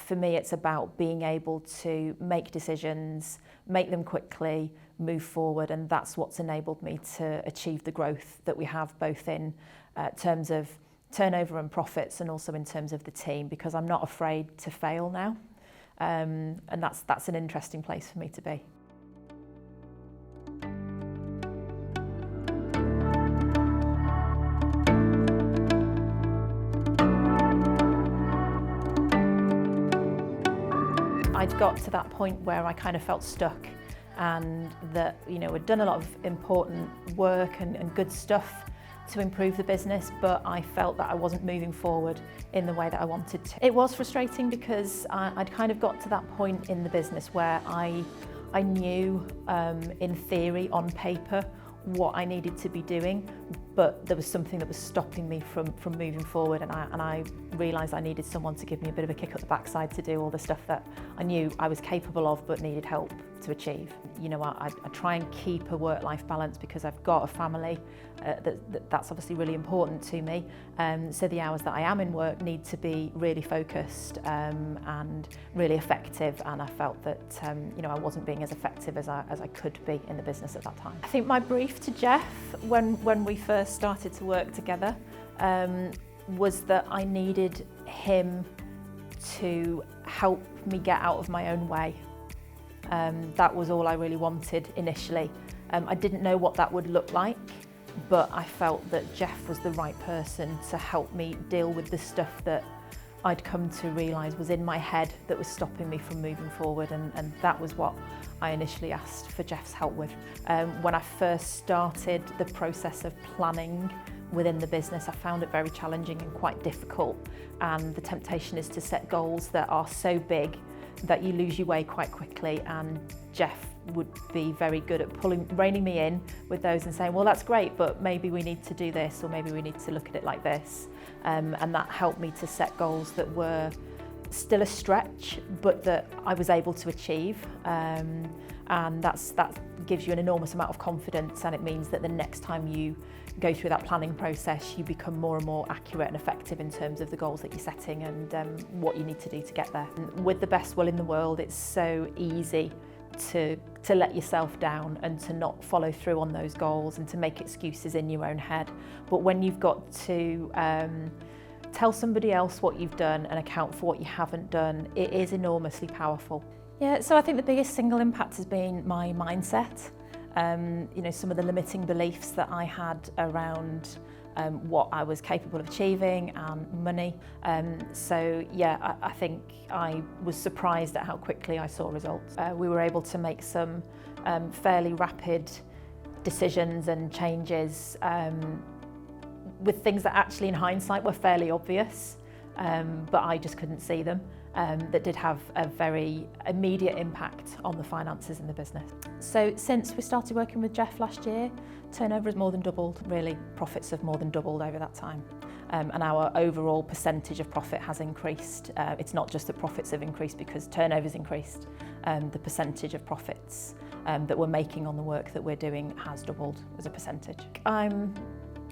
For me, it's about being able to make decisions, make them quickly, move forward, and that's what's enabled me to achieve the growth that we have, both in terms of turnover and profits, and also in terms of the team, because I'm not afraid to fail now, and that's an interesting place for me to be. I'd got to that point where I kind of felt stuck, and that, you know, I'd done a lot of important work and good stuff to improve the business, but I felt that I wasn't moving forward in the way that I wanted to. It was frustrating because I'd kind of got to that point in the business where I knew in theory, on paper, what I needed to be doing, but there was something that was stopping me from moving forward, and I realised I needed someone to give me a bit of a kick up the backside to do all the stuff that I knew I was capable of but needed help to achieve. You know, I try and keep a work-life balance because I've got a family. That's obviously really important to me. So the hours that I am in work need to be really focused and really effective, and I felt that you know, I wasn't being as effective as I could be in the business at that time. I think my brief to Jeff when we first started to work together was that I needed him to help me get out of my own way. That was all I really wanted initially. I didn't know what that would look like, but I felt that Jeff was the right person to help me deal with the stuff that I'd come to realise was in my head that was stopping me from moving forward, and that was what I initially asked for Jeff's help with. When I first started the process of planning within the business, I found it very challenging and quite difficult, and the temptation is to set goals that are so big that you lose your way quite quickly, and Jeff would be very good at reining me in with those and saying, well, that's great, but maybe we need to do this, or maybe we need to look at it like this. And that helped me to set goals that were still a stretch, but that I was able to achieve. And that gives you an enormous amount of confidence, and it means that the next time you go through that planning process, you become more and more accurate and effective in terms of the goals that you're setting and what you need to do to get there. And with the best will in the world, it's so easy to let yourself down and to not follow through on those goals and to make excuses in your own head. But when you've got to tell somebody else what you've done and account for what you haven't done, it is enormously powerful. Yeah, so I think the biggest single impact has been my mindset. You know, some of the limiting beliefs that I had around what I was capable of achieving and money. So yeah, I think I was surprised at how quickly I saw results. We were able to make some fairly rapid decisions and changes with things that actually in hindsight were fairly obvious, but I just couldn't see them. That did have a very immediate impact on the finances in the business. So since we started working with Jeff last year, turnover has more than doubled, really. Profits have more than doubled over that time. And our overall percentage of profit has increased. It's not just that profits have increased because turnover's increased. The percentage of profits that we're making on the work that we're doing has doubled as a percentage. I'm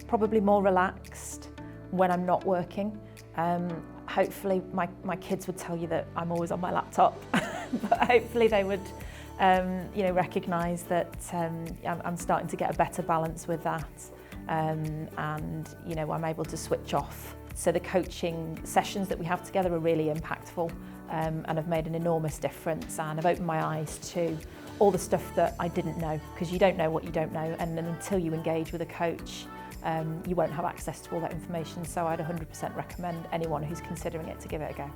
probably more relaxed when I'm not working. Hopefully my kids would tell you that I'm always on my laptop, but hopefully they would you know, recognise that I'm starting to get a better balance with that, and you know, I'm able to switch off. So the coaching sessions that we have together are really impactful, and have made an enormous difference, and have opened my eyes to all the stuff that I didn't know, because you don't know what you don't know, and then until you engage with a coach, you won't have access to all that information. So I'd 100% recommend anyone who's considering it to give it a go.